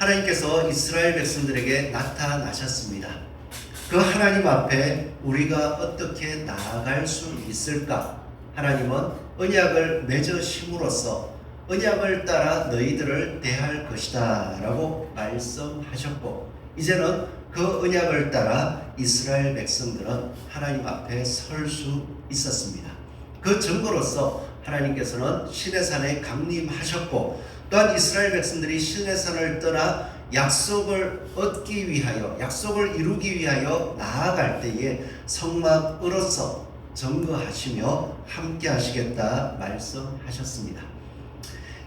하나님께서 이스라엘 백성들에게 나타나셨습니다. 그 하나님 앞에 우리가 어떻게 나아갈 수 있을까? 하나님은 언약을 맺으심으로써 언약을 따라 너희들을 대할 것이다 라고 말씀하셨고, 이제는 그 언약을 따라 이스라엘 백성들은 하나님 앞에 설 수 있었습니다. 그 증거로서 하나님께서는 시내산에 강림하셨고, 또한 이스라엘 백성들이 시내산을 떠나 약속을 얻기 위하여, 약속을 이루기 위하여 나아갈 때에 성막으로서 증거하시며 함께 하시겠다 말씀하셨습니다.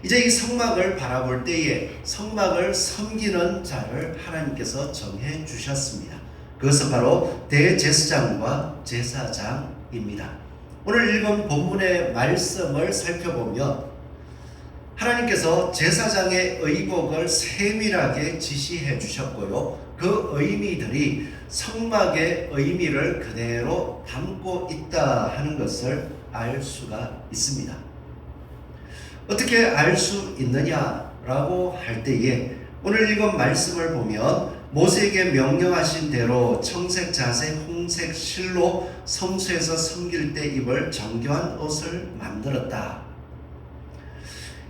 이제 이 성막을 바라볼 때에 성막을 섬기는 자를 하나님께서 정해 주셨습니다. 그것은 바로 대제사장과 제사장입니다. 오늘 읽은 본문의 말씀을 살펴보면 하나님께서 제사장의 의복을 세밀하게 지시해 주셨고요, 그 의미들이 성막의 의미를 그대로 담고 있다 하는 것을 알 수가 있습니다. 어떻게 알 수 있느냐라고 할 때에 오늘 읽은 말씀을 보면 모세에게 명령하신 대로 청색, 자색, 홍색 실로 성소에서 섬길 때 입을 정교한 옷을 만들었다.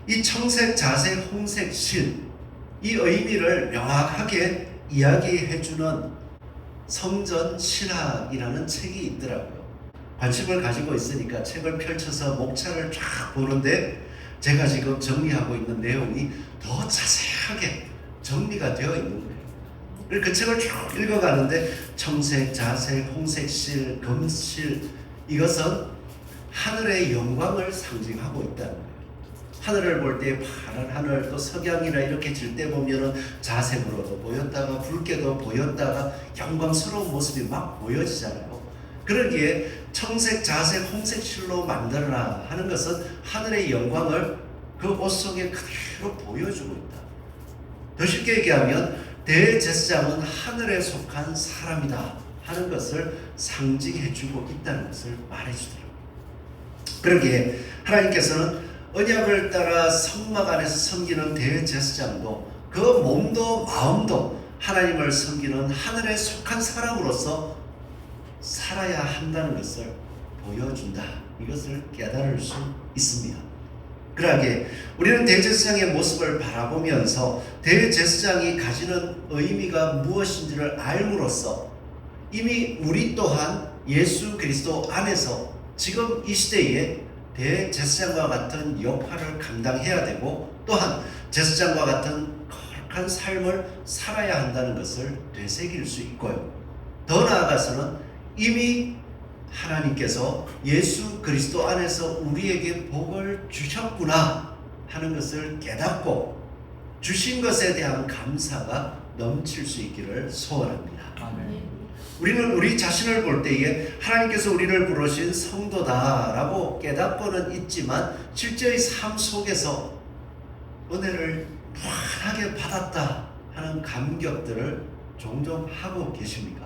이 청색, 자색, 홍색 실, 이 의미를 명확하게 이야기해주는 성전신학이라는 책이 있더라고요. 관심을 가지고 있으니까 책을 펼쳐서 목차를 쫙 보는데 제가 지금 정리하고 있는 내용이 더 자세하게 정리가 되어 있는 거예요. 그 책을 쭉 읽어가는데 청색, 자색, 홍색 실, 금실, 이것은 하늘의 영광을 상징하고 있다는 거예요. 하늘을 볼 때 파란 하늘, 또 석양이나 이렇게 질 때 보면은 자색으로도 보였다가 붉게도 보였다가 영광스러운 모습이 막 보여지잖아요. 그러기에 청색, 자색, 홍색 실로 만들어라 하는 것은 하늘의 영광을 그 옷 속에 그대로 보여주고 있다. 더 쉽게 얘기하면 대제사장은 하늘에 속한 사람이다 하는 것을 상징해주고 있다는 것을 말해주더라고요. 그러기에 하나님께서는 언약을 따라 성막 안에서 섬기는 대제사장도 그 몸도 마음도 하나님을 섬기는 하늘에 속한 사람으로서 살아야 한다는 것을 보여준다. 이것을 깨달을 수 있습니다. 그러하게 우리는 대제사장의 모습을 바라보면서 대제사장이 가지는 의미가 무엇인지를 알므로써 이미 우리 또한 예수 그리스도 안에서 지금 이 시대에 대제사장과 같은 역할을 감당해야 되고, 또한 제사장과 같은 거룩한 삶을 살아야 한다는 것을 되새길 수 있고요. 더 나아가서는 이미 하나님께서 예수 그리스도 안에서 우리에게 복을 주셨구나 하는 것을 깨닫고 주신 것에 대한 감사가 넘칠 수 있기를 소원합니다. 아멘. 우리는 우리 자신을 볼 때에 하나님께서 우리를 부르신 성도다라고 깨닫고는 있지만 실제의 삶 속에서 은혜를 무한하게 받았다 하는 감격들을 종종 하고 계십니까?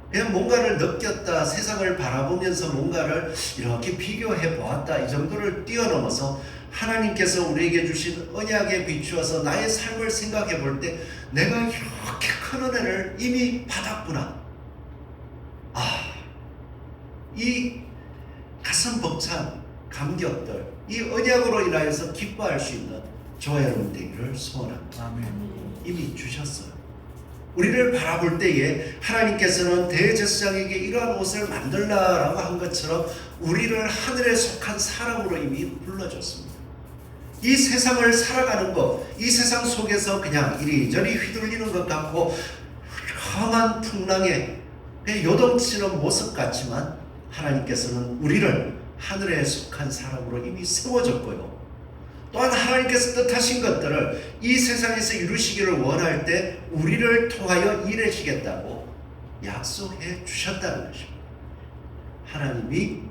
그냥 뭔가를 느꼈다, 세상을 바라보면서 뭔가를 이렇게 비교해 보았다, 이 정도를 뛰어넘어서 하나님께서 우리에게 주신 언약에 비추어서 나의 삶을 생각해 볼 때 내가 이렇게 큰 은혜를 이미 받았구나. 이 가슴 벅찬 감격들, 이 언약으로 인하여서 기뻐할 수 있는 저와 여러분 되기를 소원합니다. 아멘. 이미 주셨어요. 우리를 바라볼 때에 하나님께서는 대제사장에게 이러한 옷을 만들라라고 한 것처럼 우리를 하늘에 속한 사람으로 이미 불러줬습니다. 이 세상을 살아가는 것, 이 세상 속에서 그냥 이리저리 휘둘리는 것 같고 험한 풍랑에 그냥 요동치는 모습 같지만 하나님께서는 우리를 하늘에 속한 사람으로 이미 세워줬고요. 또한 하나님께서 뜻하신 것들을 이 세상에서 이루시기를 원할 때 우리를 통하여 일하시겠다고 약속해 주셨다는 것입니다. 하나님이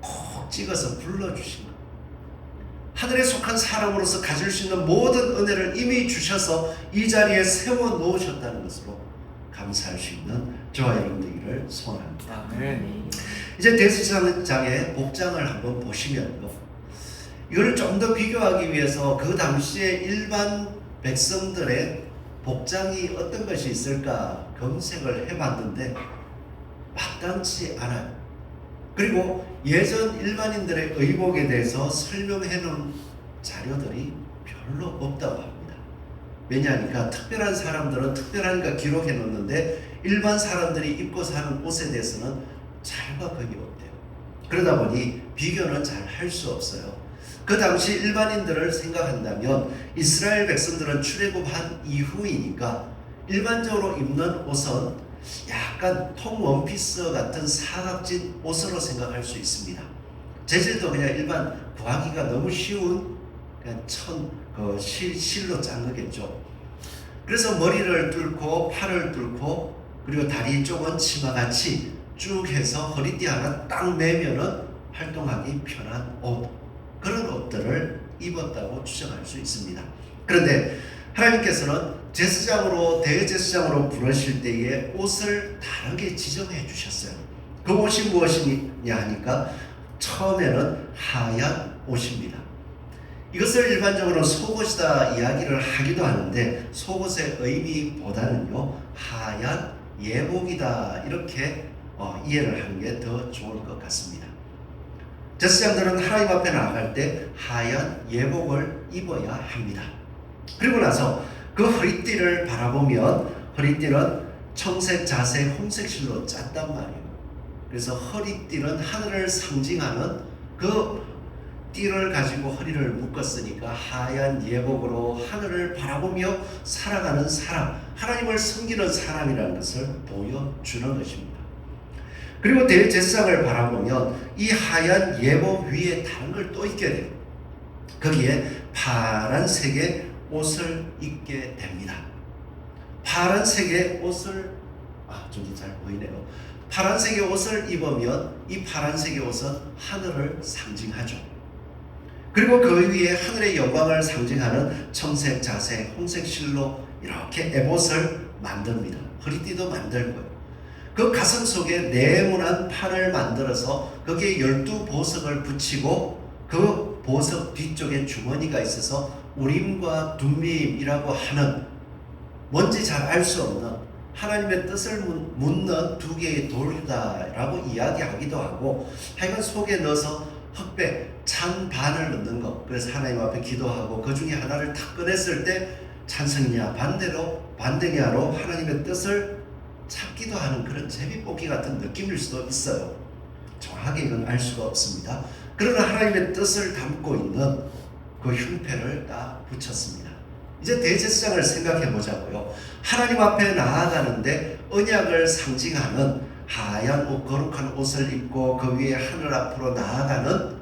콕 찍어서 불러주신 것, 하늘에 속한 사람으로서 가질 수 있는 모든 은혜를 이미 주셔서 이 자리에 세워놓으셨다는 것으로 감사할 수 있는 저와 여러분 되기를 소원합니다. 아멘. 이제 대제사장의 복장을 한번 보시면요, 이걸 좀 더 비교하기 위해서 그 당시에 일반 백성들의 복장이 어떤 것이 있을까 검색을 해봤는데 마땅치 않아요. 그리고 예전 일반인들의 의복에 대해서 설명해 놓은 자료들이 별로 없다고 합니다. 왜냐하니까 특별한 사람들은 특별하니까 기록해 놓는데 일반 사람들이 입고 사는 옷에 대해서는 자료가 거의 없대요. 그러다 보니 비교는 잘 할 수 없어요. 그 당시 일반인들을 생각한다면 이스라엘 백성들은 출애굽한 이후이니까 일반적으로 입는 옷은 약간 통 원피스 같은 사각진 옷으로 생각할 수 있습니다. 재질도 그냥 일반 구하기가 너무 쉬운 그냥 실로 짠 거겠죠. 그래서 머리를 뚫고 팔을 뚫고 그리고 다리 쪽은 치마같이 쭉 해서 허리띠 하나 딱 매면은 활동하기 편한 옷, 그런 옷들을 입었다고 추정할 수 있습니다. 그런데 하나님께서는 제사장으로 대제사장으로 부르실 때에 옷을 다르게 지정해 주셨어요. 그 옷이 무엇이냐 하니까 처음에는 하얀 옷입니다. 이것을 일반적으로 속옷이다 이야기를 하기도 하는데 속옷의 의미보다는요 하얀 예복이다 이렇게 이해를 하는 게 더 좋을 것 같습니다. 제사장들은 하나님 앞에 나아갈 때 하얀 예복을 입어야 합니다. 그리고 나서 그 허리띠를 바라보면 허리띠는 청색, 자색, 홍색 실로 짰단 말이에요. 그래서 허리띠는 하늘을 상징하는 그 띠를 가지고 허리를 묶었으니까 하얀 예복으로 하늘을 바라보며 살아가는 사람, 하나님을 섬기는 사람이라는 것을 보여주는 것입니다. 그리고 대제사장을 바라보면 이 하얀 예복 위에 다른 걸 또 입게 돼요. 거기에 파란색의 옷을 입게 됩니다. 파란색의 옷을 좀 잘 보이네요. 파란색의 옷을 입으면 이 파란색의 옷은 하늘을 상징하죠. 그리고 그 위에 하늘의 영광을 상징하는 청색, 자색, 홍색 실로 이렇게 에봇을 만듭니다. 허리띠도 만들고요. 그 가슴 속에 네모난 판을 만들어서 거기에 12보석을 붙이고 그 보석 뒤쪽에 주머니가 있어서 우림과 둠밈이라고 하는 뭔지 잘 알 수 없는 하나님의 뜻을 묻는 두 개의 돌이다라고 이야기하기도 하고 하여간 속에 넣어서 흑백, 찬반을 넣는 것. 그래서 하나님 앞에 기도하고 그 중에 하나를 탁 꺼냈을 때 찬성이냐 반대냐로 하나님의 뜻을 찾기도 하는 그런 제비뽑기 같은 느낌일 수도 있어요. 정확하게 이건 알 수가 없습니다. 그러나 하나님의 뜻을 담고 있는 그 흉패를 딱 붙였습니다. 이제 대제사장을 생각해 보자고요. 하나님 앞에 나아가는데 언약을 상징하는 하얀 옷, 거룩한 옷을 입고 그 위에 하늘 앞으로 나아가는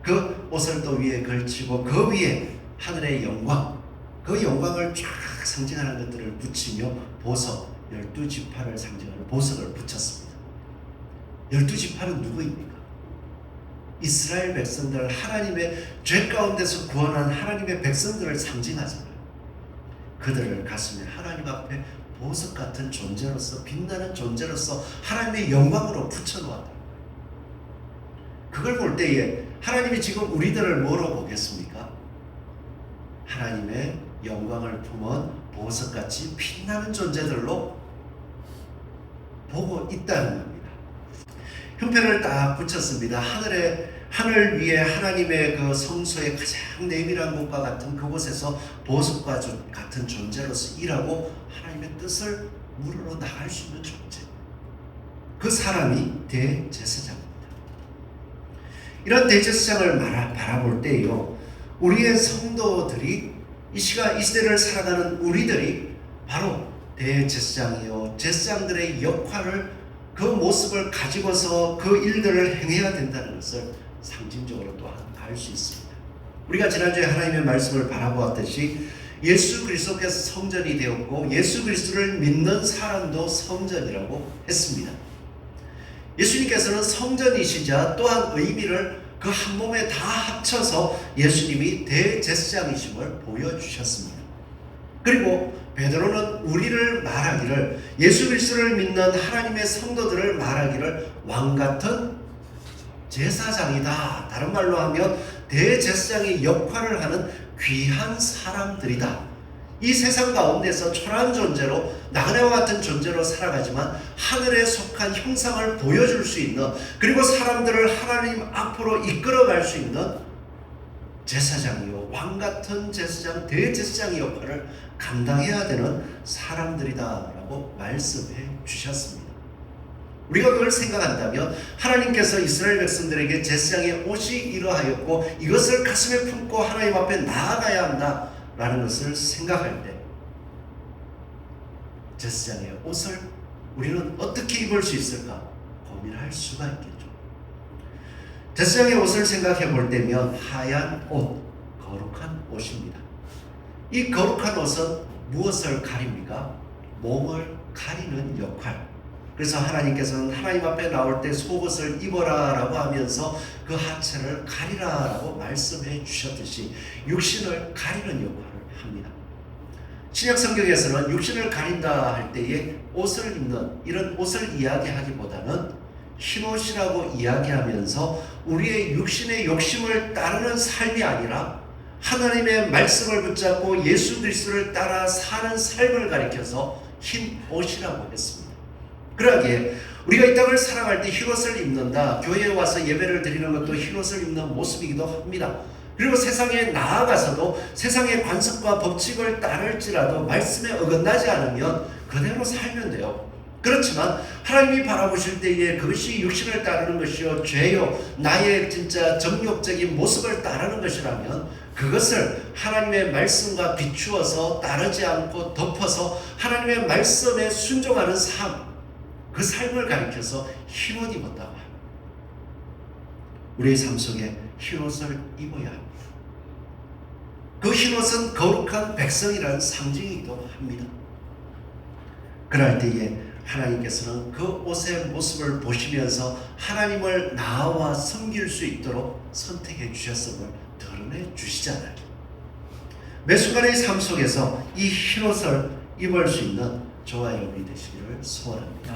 그 옷을 또 위에 걸치고 그 위에 하늘의 영광, 그 영광을 쫙 상징하는 것들을 붙이며 보석, 12지파를 상징하는 보석을 붙였습니다. 12지파는 누구입니까? 이스라엘 백성들, 하나님의 죄 가운데서 구원한 하나님의 백성들을 상징하잖아요. 그들을 가슴에 하나님 앞에 보석 같은 존재로서, 빛나는 존재로서 하나님의 영광으로 붙여놓았다. 그걸 볼 때에 하나님이 지금 우리들을 뭐로 보겠습니까? 하나님의 영광을 품은 보석같이 빛나는 존재들로 보고 있다는 겁니다. 흉패를 딱 붙였습니다. 하늘 위에 하나님의 그 성소의 가장 내밀한 곳과 같은 그곳에서 보석과 같은 존재로서 일하고 하나님의 뜻을 물으러 나갈 수 있는 존재. 그 사람이 대제사장입니다. 이런 대제사장을 바라볼 때요, 우리의 성도들이 이 시대를 살아가는 우리들이 바로 대제사장이요, 제사장들의 역할을 그 모습을 가지고서 그 일들을 행해야 된다는 것을 상징적으로 또한 알 수 있습니다. 우리가 지난주에 하나님의 말씀을 바라보았듯이 예수 그리스도께서 성전이 되었고 예수 그리스도를 믿는 사람도 성전이라고 했습니다. 예수님께서는 성전이시자 또한 의미를 그 한 몸에 다 합쳐서 예수님이 대제사장이심을 보여주셨습니다. 그리고 베드로는 우리를 말하기를, 예수 그리스도를 믿는 하나님의 성도들을 말하기를 왕같은 제사장이다. 다른 말로 하면 대제사장의 역할을 하는 귀한 사람들이다. 이 세상 가운데서 초라한 존재로 나그네와 같은 존재로 살아가지만 하늘에 속한 형상을 보여줄 수 있는, 그리고 사람들을 하나님 앞으로 이끌어갈 수 있는 제사장이요, 왕같은 제사장, 대제사장의 역할을 감당해야 되는 사람들이다라고 말씀해 주셨습니다. 우리가 그걸 생각한다면 하나님께서 이스라엘 백성들에게 제사장의 옷이 이러하였고 이것을 가슴에 품고 하나님 앞에 나아가야 한다라는 것을 생각할 때 제사장의 옷을 우리는 어떻게 입을 수 있을까 고민할 수가 있겠죠. 제사장의 옷을 생각해 볼 때면 하얀 옷, 거룩한 옷입니다. 이 거룩한 옷은 무엇을 가립니까? 몸을 가리는 역할. 그래서 하나님께서는 하나님 앞에 나올 때 속옷을 입어라 라고 하면서 그 하체를 가리라 라고 말씀해 주셨듯이 육신을 가리는 역할을 합니다. 신약 성경에서는 육신을 가린다 할 때에 옷을 입는, 이런 옷을 이야기하기보다는 흰옷이라고 이야기하면서 우리의 육신의 욕심을 따르는 삶이 아니라 하나님의 말씀을 붙잡고 예수 그리스도를 따라 사는 삶을 가리켜서 흰옷이라고 했습니다. 그러기에 우리가 이 땅을 살아갈 때 흰옷을 입는다, 교회에 와서 예배를 드리는 것도 흰옷을 입는 모습이기도 합니다. 그리고 세상에 나아가서도 세상의 관습과 법칙을 따를지라도 말씀에 어긋나지 않으면 그대로 살면 돼요. 그렇지만 하나님이 바라보실 때에 그것이 육신을 따르는 것이요, 죄요, 나의 진짜 정욕적인 모습을 따르는 것이라면 그것을 하나님의 말씀과 비추어서 따르지 않고 덮어서 하나님의 말씀에 순종하는 삶, 그 삶을 가리켜서 흰옷 입었다고 합니다. 우리의 삶 속에 흰옷을 입어야 합니다. 그 흰옷은 거룩한 백성이라는 상징이기도 합니다. 그럴 때에 하나님께서는 그 옷의 모습을 보시면서 하나님을 나와 섬길 수 있도록 선택해 주셨음을 드러내 주시잖아요. 매 순간의 삶 속에서 이 흰옷을 입을 수 있는 저와 여러분이 되시기를 소원합니다.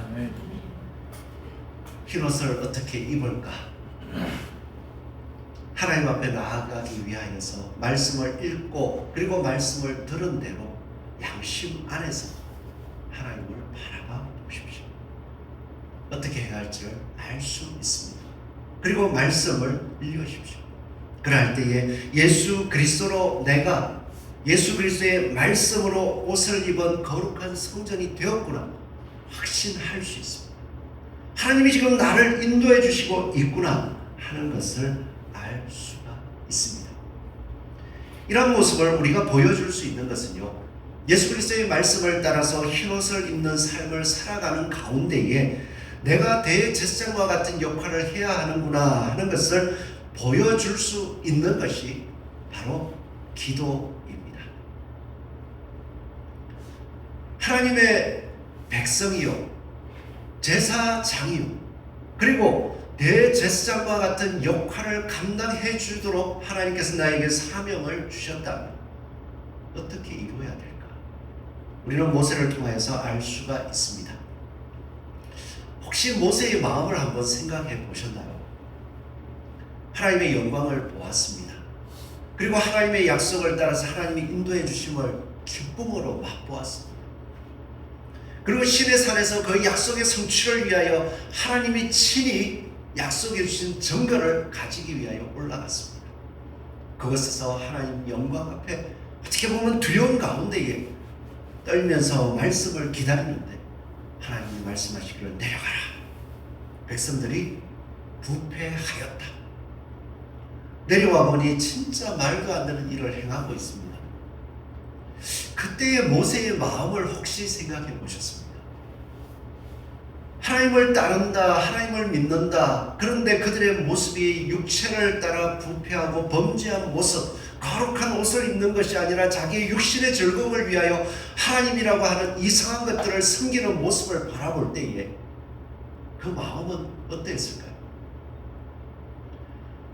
흰옷을 어떻게 입을까? 하나님 앞에 나아가기 위하여서 말씀을 읽고 그리고 말씀을 들은 대로 양심 안에서 하나님을 바라봐 보십시오. 어떻게 해야 할지를 알 수 있습니다. 그리고 말씀을 읽으십시오. 그럴 때에 예수 그리스도로 내가 예수 그리스도의 말씀으로 옷을 입은 거룩한 성전이 되었구나 확신할 수 있습니다. 하나님이 지금 나를 인도해 주시고 있구나 하는 것을 알 수가 있습니다. 이런 모습을 우리가 보여줄 수 있는 것은요, 예수 그리스도의 말씀을 따라서 흰옷을 입는 삶을 살아가는 가운데에 내가 대제사장과 같은 역할을 해야 하는구나 하는 것을 보여줄 수 있는 것이 바로 기도입니다. 하나님의 백성이요, 제사장이요, 그리고 대제사장과 같은 역할을 감당해 주도록 하나님께서 나에게 사명을 주셨다면 어떻게 이루어야 될까? 우리는 모세를 통하여서 알 수가 있습니다. 혹시 모세의 마음을 한번 생각해 보셨나요? 하나님의 영광을 보았습니다. 그리고 하나님의 약속을 따라서 하나님이 인도해 주심을 기쁨으로 맛보았습니다. 그리고 신의 산에서 그 약속의 성취를 위하여 하나님이 친히 약속해 주신 증거를 가지기 위하여 올라갔습니다. 그것에서 하나님 영광 앞에 어떻게 보면 두려운 가운데에 떨면서 말씀을 기다리는데 하나님이 말씀하시기를 내려가라. 백성들이 부패하였다. 내려와 보니 진짜 말도 안 되는 일을 행하고 있습니다. 그때의 모세의 마음을 혹시 생각해 보셨습니까? 하나님을 따른다, 하나님을 믿는다. 그런데 그들의 모습이 육체를 따라 부패하고 범죄한 모습, 거룩한 옷을 입는 것이 아니라 자기의 육신의 즐거움을 위하여 하나님이라고 하는 이상한 것들을 섬기는 모습을 바라볼 때에 그 마음은 어땠을까요?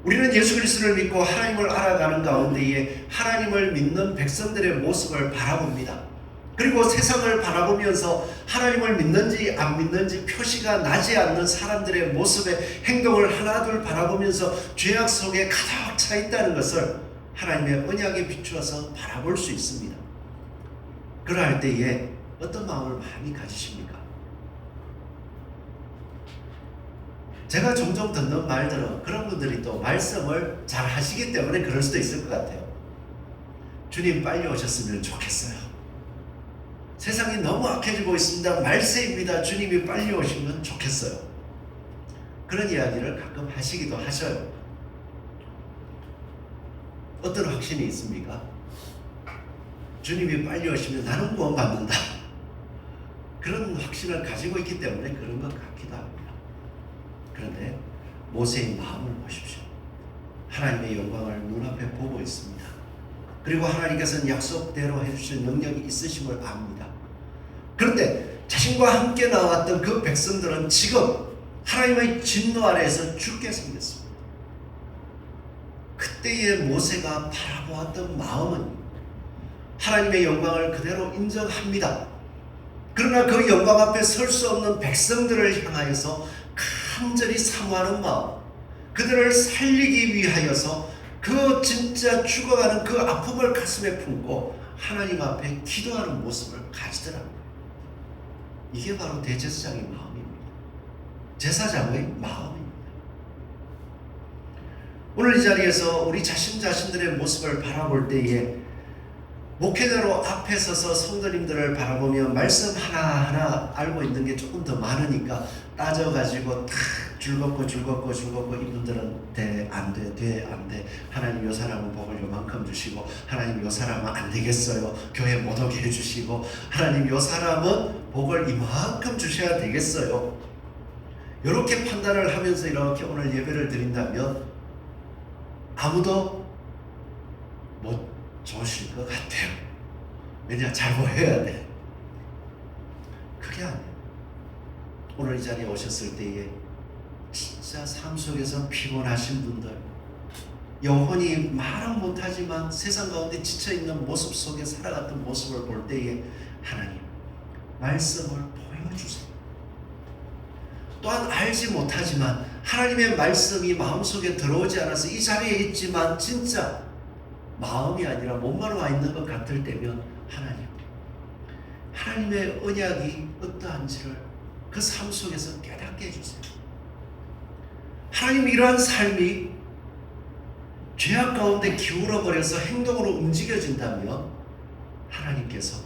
우리는 예수 그리스도를 믿고 하나님을 알아가는 가운데에 하나님을 믿는 백성들의 모습을 바라봅니다. 그리고 세상을 바라보면서 하나님을 믿는지 안 믿는지 표시가 나지 않는 사람들의 모습의 행동을 하나둘 바라보면서 죄악 속에 가득 차 있다는 것을 하나님의 언약에 비추어서 바라볼 수 있습니다. 그럴 때에 어떤 마음을 많이 가지십니까? 제가 종종 듣는 말들은 그런 분들이 또 말씀을 잘 하시기 때문에 그럴 수도 있을 것 같아요. 주님 빨리 오셨으면 좋겠어요. 세상이 너무 악해지고 있습니다. 말세입니다. 주님이 빨리 오시면 좋겠어요. 그런 이야기를 가끔 하시기도 하셔요. 어떤 확신이 있습니까? 주님이 빨리 오시면 나는 구원받는다. 그런 확신을 가지고 있기 때문에 그런 것 같기도 합니다. 그런데 모세의 마음을 보십시오. 하나님의 영광을 눈앞에 보고 있습니다. 그리고 하나님께서는 약속대로 해주실 능력이 있으심을 압니다. 그런데 자신과 함께 나왔던 그 백성들은 지금 하나님의 진노 아래에서 죽게 생겼습니다. 그때의 모세가 바라보았던 마음은 하나님의 영광을 그대로 인정합니다. 그러나 그 영광 앞에 설 수 없는 백성들을 향하여서 간절히 사모하는 마음, 그들을 살리기 위하여서 그 진짜 죽어가는 그 아픔을 가슴에 품고 하나님 앞에 기도하는 모습을 가지더랍니다. 이게 바로 대제사장의 마음입니다. 제사장의 마음입니다. 오늘 이 자리에서 우리 자신들의 모습을 바라볼 때에 목회자로 앞에 서서 성도님들을 바라보며 말씀 하나하나 알고 있는 게 조금 더 많으니까 따져가지고 탁 줄긋고 이분들은 돼, 안 돼. 하나님 요 사람은 복을 요만큼 주시고 하나님 요 사람은 안 되겠어요. 교회 못 오게 해주시고 하나님 요 사람은 복을 이만큼 주셔야 되겠어요. 이렇게 판단을 하면서 이렇게 오늘 예배를 드린다면 아무도 못 좋으실 것 같아요. 왜냐? 잘 보여야 돼. 그게 아니에요. 오늘 이 자리에 오셨을 때에 진짜 삶 속에서 피곤하신 분들, 영혼이 말은 못하지만 세상 가운데 지쳐있는 모습 속에 살아갔던 모습을 볼 때에 하나님 말씀을 보여주세요. 또한 알지 못하지만 하나님의 말씀이 마음속에 들어오지 않아서 이 자리에 있지만 진짜 마음이 아니라 몸만 와 있는 것 같을 때면 하나님의 언약이 어떠한지를 그 삶 속에서 깨닫게 해주세요. 하나님 이러한 삶이 죄악 가운데 기울어버려서 행동으로 움직여진다면 하나님께서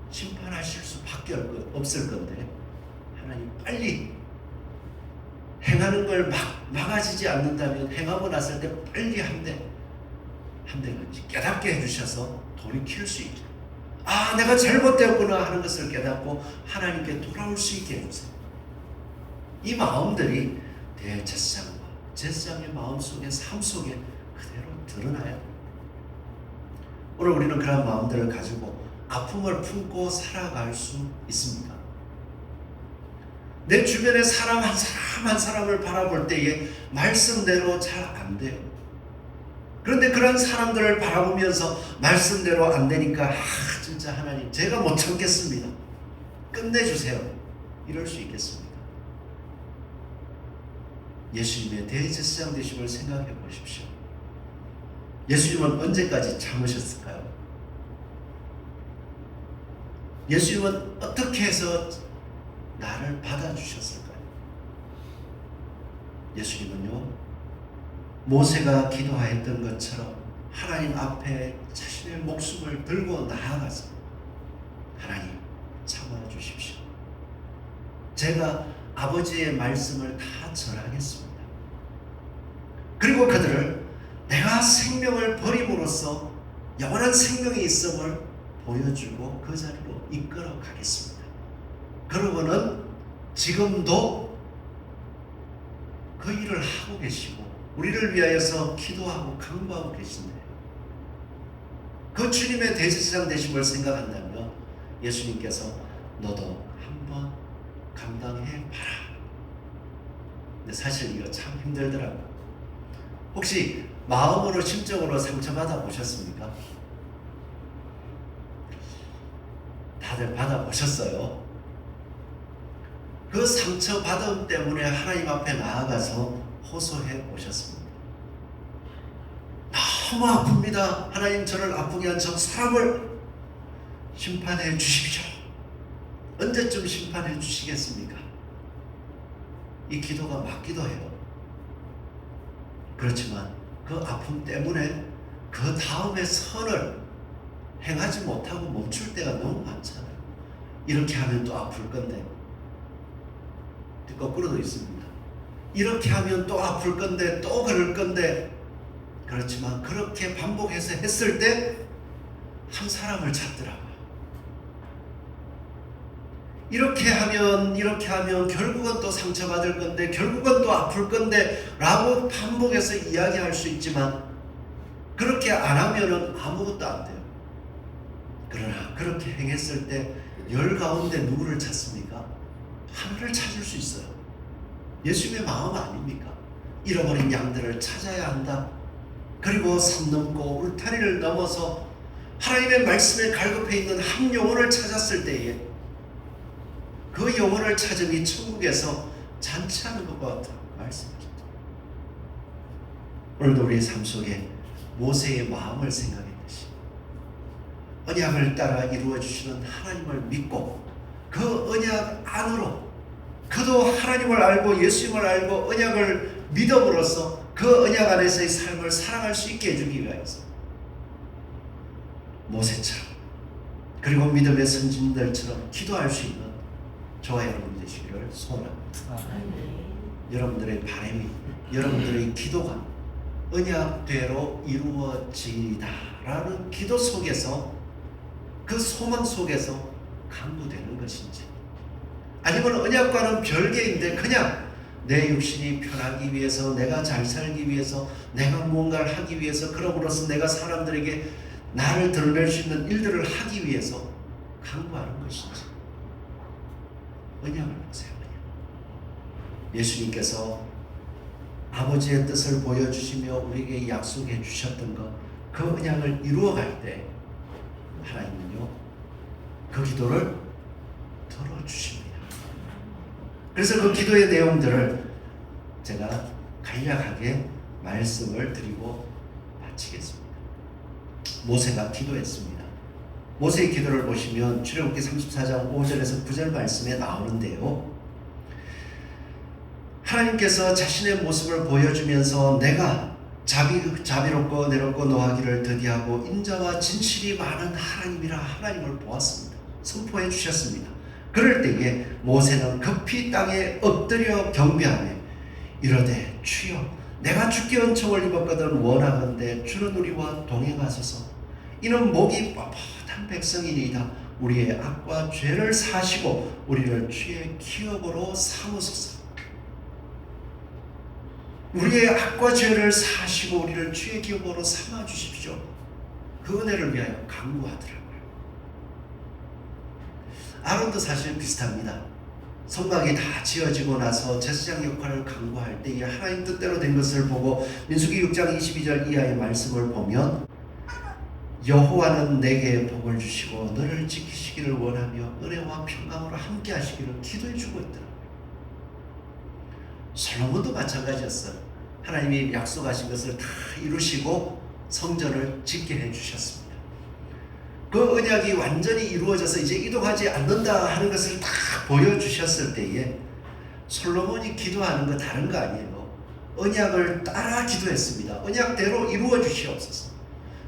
심판하실 수밖에 없을 건데 하나님 빨리 행하는 걸 막아지지 않는다면 행하고 났을 때 빨리 한 대는 깨닫게 해주셔서 돌이킬 수 있게, 내가 잘못되었구나 하는 것을 깨닫고 하나님께 돌아올 수 있게 해주세요. 이 마음들이 대제사장과 제사장의 마음 속에 삶 속에 그대로 드러나야 됩니다. 오늘 우리는 그런 마음들을 가지고 아픔을 품고 살아갈 수 있습니다. 내 주변의 사람 한 사람을 바라볼 때에 말씀대로 잘 안 돼요. 그런데 그런 사람들을 바라보면서 말씀대로 안 되니까 진짜 하나님 제가 못 참겠습니다. 끝내주세요. 이럴 수 있겠습니까? 예수님의 대제사장 되심을 생각해 보십시오. 예수님은 언제까지 참으셨을까요? 예수님은 어떻게 해서 나를 받아주셨을까요? 예수님은요, 모세가 기도하였던 것처럼 하나님 앞에 자신의 목숨을 들고 나아가서 하나님 참아주십시오. 제가 아버지의 말씀을 다 전하겠습니다. 그리고 그들을 내가 생명을 버림으로써 영원한 생명이 있음을 보여주고 그 자리로 이끌어 가겠습니다. 그러고는 지금도 그 일을 하고 계시고 우리를 위하여서 기도하고 강구하고 계신데요. 그 주님의 대제사장 되심을 생각한다면 예수님께서 너도 한번 감당해봐라. 근데 사실 이거 참 힘들더라고요. 혹시 마음으로 심적으로 상처받아 보셨습니까? 다들 받아 보셨어요? 그 상처받음 때문에 하나님 앞에 나아가서 호소해 보셨습니다. 너무 아픕니다. 하나님 저를 아프게 한 저 사람을 심판해 주십시오. 언제쯤 심판해 주시겠습니까? 이 기도가 맞기도 해요. 그렇지만 그 아픔 때문에 그 다음에 선을 행하지 못하고 멈출 때가 너무 많잖아요. 이렇게 하면 또 아플 건데, 거꾸로도 있습니다. 이렇게 하면 또 아플 건데, 또 그럴 건데. 그렇지만 그렇게 반복해서 했을 때 한 사람을 찾더라고요. 이렇게 하면 결국은 또 상처받을 건데, 결국은 또 아플 건데 라고 반복해서 이야기할 수 있지만, 그렇게 안 하면은 아무것도 안 돼요. 그러나 그렇게 행했을 때 열 가운데 누구를 찾습니까? 하나를 찾을 수 있어요. 예수님의 마음 아닙니까? 잃어버린 양들을 찾아야 한다. 그리고 산 넘고 울타리를 넘어서 하나님의 말씀에 갈급해 있는 한 영혼을 찾았을 때에 그 영혼을 찾음이 천국에서 잔치하는 것과 같다 말씀하셨죠. 오늘도 우리의 삶 속에 모세의 마음을 생각했듯이 언약을 따라 이루어 주시는 하나님을 믿고 그 언약 안으로, 그도 하나님을 알고 예수님을 알고 언약을 믿음으로써 그 언약 안에서의 삶을 살아갈 수 있게 해주기 위해서 모세처럼, 그리고 믿음의 선진들처럼 기도할 수 있는 저와 여러분 되시기를 소원합니다. 여러분들의 바람이, 여러분들의 기도가 언약대로 이루어지다라는 기도 속에서, 그 소망 속에서 강구되는 것인지, 아니면 언약과는 별개인데 그냥 내 육신이 편하기 위해서, 내가 잘 살기 위해서, 내가 무언가를 하기 위해서, 그럼으로써 내가 사람들에게 나를 드러낼 수 있는 일들을 하기 위해서 강구하는 것인지. 언약을 보세요. 예수님께서 아버지의 뜻을 보여주시며 우리에게 약속해 주셨던 것, 그 언약을 이루어갈 때 하나님은요, 그 기도를 들어주십니다. 그래서 그 기도의 내용들을 제가 간략하게 말씀을 드리고 마치겠습니다. 모세가 기도했습니다. 모세의 기도를 보시면 출애굽기 34장 5절에서 9절 말씀에 나오는데요, 하나님께서 자신의 모습을 보여주면서 내가 자비롭고 내롭고 노하기를 더디하고 인자와 진실이 많은 하나님이라 하나님을 보았습니다. 선포해 주셨습니다. 그럴 때에 모세는 급히 땅에 엎드려 경배하며 이르되 주여, 내가 주께 은총을 입었거든 원하건대 주는 우리와 동행하소서. 이는 목이 뻣뻣한 백성이니이다. 우리의 악과 죄를 사시고 우리를 주의 기업으로 삼으소서. 우리의 악과 죄를 사시고 우리를 주의 기업으로 삼아 주십시오. 그 은혜를 위하여 간구하더라고요. 아론도 사실 비슷합니다. 성막이 다 지어지고 나서 제사장 역할을 간구할 때 이 하나님 뜻대로 된 것을 보고 민수기 6장 22절 이하의 말씀을 보면 여호와는 내게 복을 주시고 너를 지키시기를 원하며 은혜와 평강으로 함께 하시기를 기도해 주고 있더라고요. 솔로몬도 마찬가지였어요. 하나님이 약속하신 것을 다 이루시고 성전을 짓게 해주셨습니다. 그 언약이 완전히 이루어져서 이제 이동하지 않는다 하는 것을 다 보여주셨을 때에 솔로몬이 기도하는 거 다른 거 아니에요. 언약을 따라 기도했습니다. 언약대로 이루어 주시옵소서.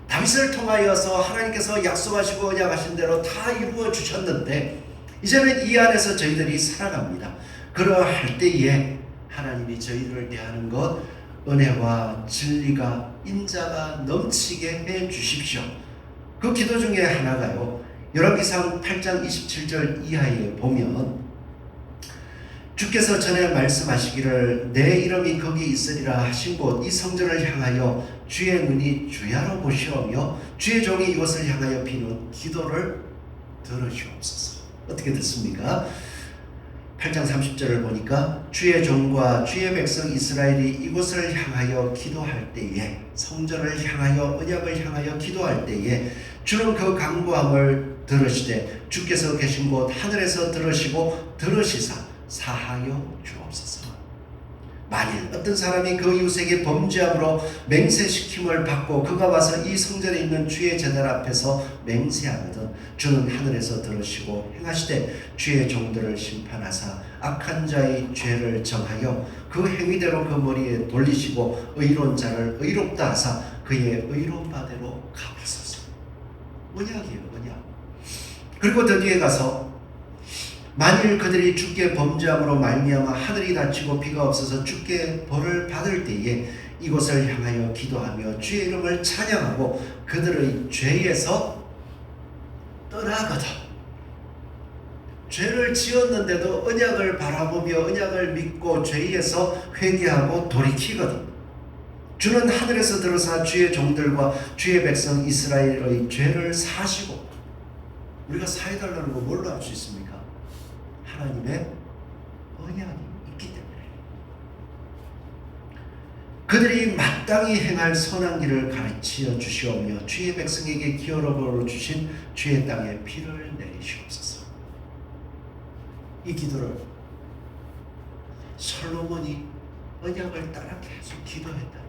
다윗을 통하여서 하나님께서 약속하시고 언약하신 대로 다 이루어 주셨는데 이제는 이 안에서 저희들이 살아갑니다. 그러할 때에 하나님이 저희를 대하는 것, 은혜와 진리가 인자가 넘치게 해 주십시오. 그 기도 중에 하나가요, 열왕기상 8장 27절 이하에 보면 주께서 전에 말씀하시기를 내 이름이 거기 있으리라 하신 곳 이 성전을 향하여 주의 눈이 주야로 보시오며 주의 종이 이곳을 향하여 비는 기도를 들으시옵소서. 어떻게 됐습니까? 8장 30절을 보니까 주의 종과 주의 백성 이스라엘이 이곳을 향하여 기도할 때에, 성전을 향하여 언약을 향하여 기도할 때에 주는 그 간구함을 들으시되 주께서 계신 곳 하늘에서 들으시고 들으시사 사하여 주옵소서. 만일 어떤 사람이 그 이웃에게 범죄함으로 맹세시킴을 받고 그가 와서 이 성전에 있는 주의 제단 앞에서 맹세하거든 주는 하늘에서 들으시고 행하시되 주의 종들을 심판하사 악한 자의 죄를 정하여 그 행위대로 그 머리에 돌리시고 의로운 자를 의롭다 하사 그의 의로운 바대로 갚으소서. 언약이에요, 언약. 그리고 더 뒤에 가서 만일 그들이 주께 범죄함으로 말미암아 하늘이 닫히고 비가 없어서 주께 벌을 받을 때에 이곳을 향하여 기도하며 주의 이름을 찬양하고 그들의 죄에서 떠나거든. 죄를 지었는데도 언약을 바라보며 언약을 믿고 죄에서 회개하고 돌이키거든. 주는 하늘에서 들어서 주의 종들과 주의 백성 이스라엘의 죄를 사시고, 우리가 사해달라는 거 뭘로 알 수 있습니까? 하나님의 언약이 있기 때문에. 그들이 마땅히 행할 선한 길을 가르치어 주시오며 주의 백성에게 기업으로 주신 주의 땅에 피를 내리시옵소서. 이 기도를 솔로몬이 언약을 따라 계속 기도했다는 거예요.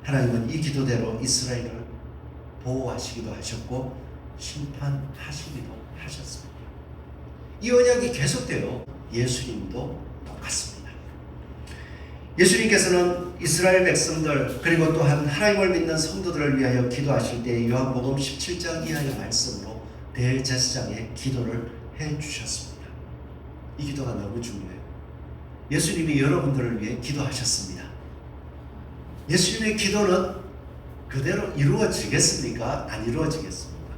하나님은 이 기도대로 이스라엘을 보호하시기도 하셨고 심판하시기도 하셨습니다. 이 언약이 계속돼요. 예수님도 똑같습니다. 예수님께서는 이스라엘 백성들 그리고 또한 하나님을 믿는 성도들을 위하여 기도하실 때 요한복음 17장 이하의 말씀으로 대제사장의 기도를 해주셨습니다. 이 기도가 너무 중요해요. 예수님이 여러분들을 위해 기도하셨습니다. 예수님의 기도는 그대로 이루어지겠습니까? 안 이루어지겠습니까?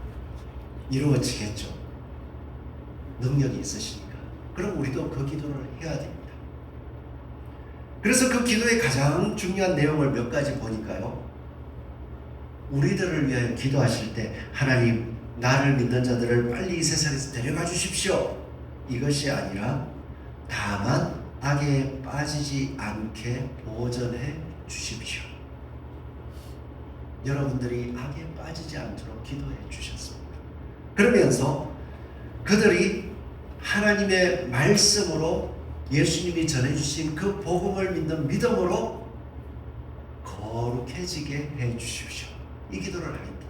이루어지겠죠. 능력이 있으시니까. 그럼 우리도 그 기도를 해야 됩니다. 그래서 그 기도의 가장 중요한 내용을 몇 가지 보니까요. 우리들을 위하여 기도하실 때 하나님 나를 믿는 자들을 빨리 이 세상에서 데려가 주십시오. 이것이 아니라 다만 악에 빠지지 않게 보전해 주십시오. 여러분들이 악에 빠지지 않도록 기도해 주셨습니다. 그러면서 그들이 하나님의 말씀으로 예수님이 전해주신 그 복음을 믿는 믿음으로 거룩해지게 해 주십시오. 이 기도를 하겠다.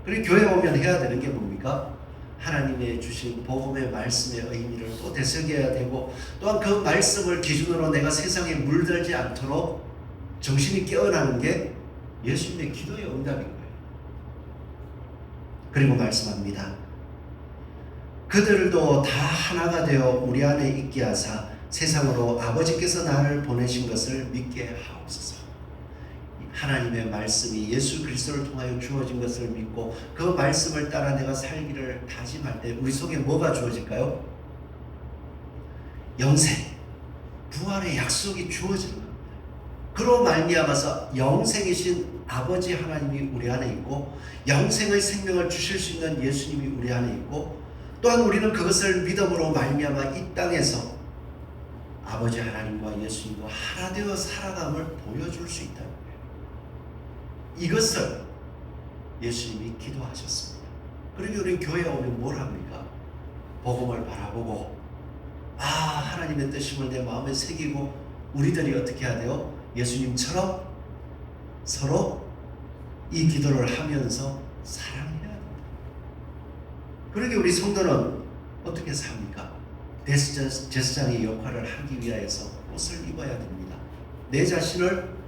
그리고 교회 오면 해야 되는 게 뭡니까? 하나님의 주신 복음의 말씀의 의미를 또 되새겨야 되고, 또한 그 말씀을 기준으로 내가 세상에 물들지 않도록 정신이 깨어나는 게 예수님의 기도의 응답인 거예요. 그리고 말씀합니다. 그들도 다 하나가 되어 우리 안에 있게 하사 세상으로 아버지께서 나를 보내신 것을 믿게 하옵소서. 하나님의 말씀이 예수 그리스도를 통하여 주어진 것을 믿고 그 말씀을 따라 내가 살기를 다짐할 때 우리 속에 뭐가 주어질까요? 영생, 부활의 약속이 주어지는 겁니다. 그로 말미암아서 영생이신 아버지 하나님이 우리 안에 있고 영생의 생명을 주실 수 있는 예수님이 우리 안에 있고, 또한 우리는 그것을 믿음으로 말미암아 이 땅에서 아버지 하나님과 예수님과 하나 되어 살아감을 보여줄 수 있다는 거예요. 이것을 예수님이 기도하셨습니다. 그러니 우리 교회에 오면 뭘 합니까? 복음을 바라보고 하나님의 뜻임을 내 마음에 새기고 우리들이 어떻게 해야 돼요? 예수님처럼 서로 이 기도를 하면서 사랑해야 됩니다. 그러니 우리 성도는 어떻게 삽니까? 제사장의 역할을 하기 위하여서 옷을 입어야 됩니다. 내 자신을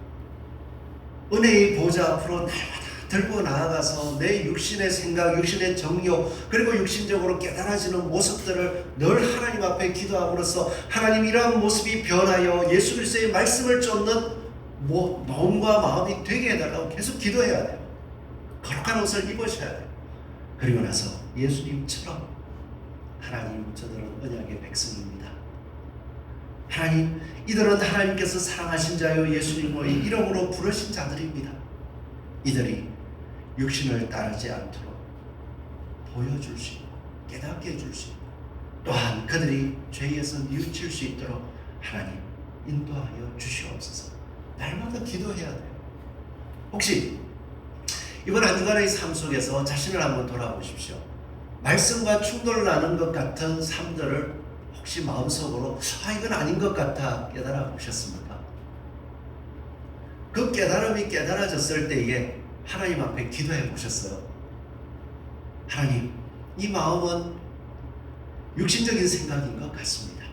은혜의 보좌 앞으로 날마다 들고 나아가서 내 육신의 생각, 육신의 정욕, 그리고 육신적으로 깨달아지는 모습들을 늘 하나님 앞에 기도함으로써 하나님 이러한 모습이 변하여 예수 그리스도의 말씀을 쫓는 마음과 마음이 되게 해달라고 계속 기도해야 돼요. 거룩한 옷을 입으셔야 돼요. 그리고 나서 예수님처럼 하나님 저들은 언약의 백성입니다. 하나님 이들은 하나님께서 사랑하신 자요 예수님의 이름으로 부르신 자들입니다. 이들이 육신을 따르지 않도록 보여줄 수 있고 깨닫게 해줄 수 있고, 또한 그들이 죄에서 뉘우칠 수 있도록 하나님 인도하여 주시옵소서. 날마다 기도해야 돼요. 혹시 이번 한 주간의 삶 속에서 자신을 한번 돌아보십시오. 말씀과 충돌을 나는 것 같은 삶들을 혹시 마음속으로 이건 아닌 것 같아 깨달아 보셨습니까? 그 깨달음이 깨달아졌을 때에 하나님 앞에 기도해 보셨어요? 하나님, 이 마음은 육신적인 생각인 것 같습니다.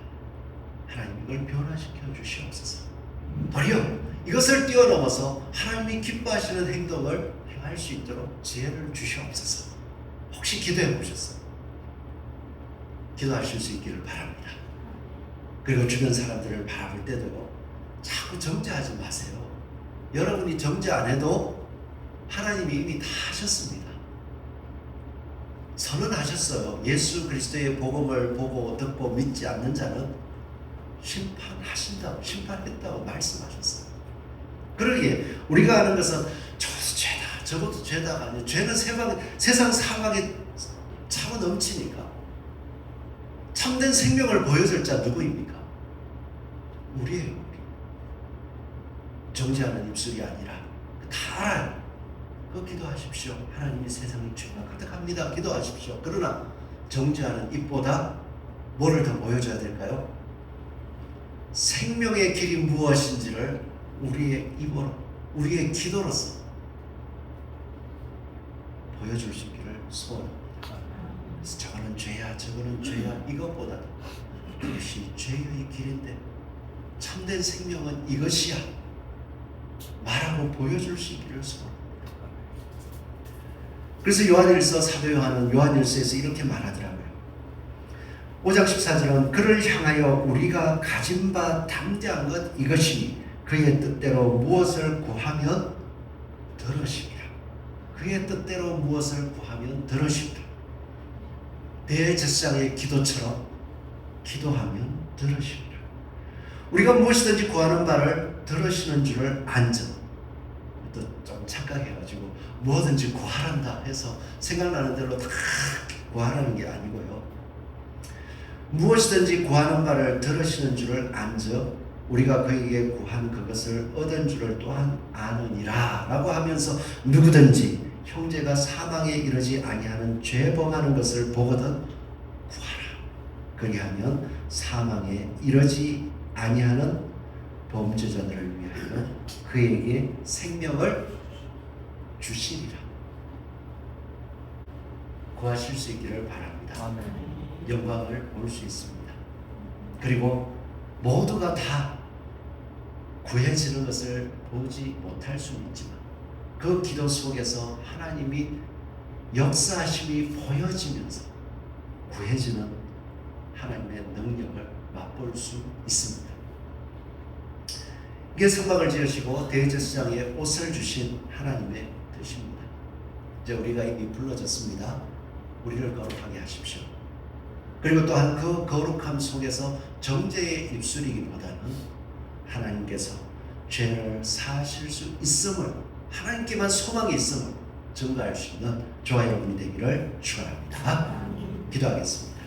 하나님, 이걸 변화시켜 주시옵소서. 도리어 이것을 뛰어넘어서 하나님이 기뻐하시는 행동을 행할 수 있도록 지혜를 주시옵소서. 혹시 기도해 보셨어요? 기도하실 수 있기를 바랍니다. 그리고 주변 사람들을 바라볼 때도 자꾸 정죄하지 마세요. 여러분이 정죄 안 해도 하나님이 이미 다 하셨습니다. 선언하셨어요. 예수 그리스도의 복음을 보고 듣고 믿지 않는 자는 심판하신다고, 심판했다고 말씀하셨어요. 그러기에 우리가 아는 것은 저것도 죄다, 저것도 죄다가 아니에요. 죄는 세상 사방에 차고 넘치니까. 참된 생명을 보여줄 자 누구입니까? 우리예요. 우리. 정죄하는 입술이 아니라 다 알아요. 그 기도하십시오. 하나님이 세상에 죄가 가득합니다. 기도하십시오. 그러나 정죄하는 입보다 뭐를 더 보여줘야 될까요? 생명의 길이 무엇인지를 우리의 입으로, 우리의 기도로서 보여줄 수 있기를 소원합니다. 저거는 죄야, 저거는 죄야, 이것보다도 이것이 죄의 길인데 참된 생명은 이것이야 말하고 보여줄 수 있기를 소원합니다. 그래서 요한일서, 사도 요한은 요한일서에서 이렇게 말하더라고요. 5장 14절은 그를 향하여 우리가 가진 바 담대한 것 이것이니 그의 뜻대로 무엇을 구하면 들으시리라. 그의 뜻대로 무엇을 구하면 들으시리라. 대제사장의 기도처럼 기도하면 들으시리라. 우리가 무엇이든지 구하는 바를 들으시는 줄을 안전. 또 좀 착각해가지고 뭐든지 구하란다 해서 생각나는 대로 다 구하라는 게 아니고요. 무엇이든지 구하는 바를 들으시는 줄을 안저 우리가 그에게 구한 그것을 얻은 줄을 또한 아느니라 라고 하면서 누구든지 형제가 사망에 이르지 아니하는 죄 범하는 것을 보거든 구하라. 그리하면 사망에 이르지 아니하는 범죄자들을 위하여 그에게 생명을 주시리라. 구하실 수 있기를 바랍니다. 아멘. 영광을 볼 수 있습니다. 그리고 모두가 다 구해지는 것을 보지 못할 수는 있지만 그 기도 속에서 하나님이 역사하심이 보여지면서 구해지는 하나님의 능력을 맛볼 수 있습니다. 이게 성막을 지으시고 대제사장의 옷을 주신 하나님의 뜻입니다. 이제 우리가 이미 불러졌습니다. 우리를 거룩하게 하십시오. 그리고 또한 그 거룩함 속에서 정죄의 입술이기보다는 하나님께서 죄를 사하실 수 있음을, 하나님께만 소망이 있음을 증거할 수 있는 저와 여러분이 되기를 축원합니다. 기도하겠습니다.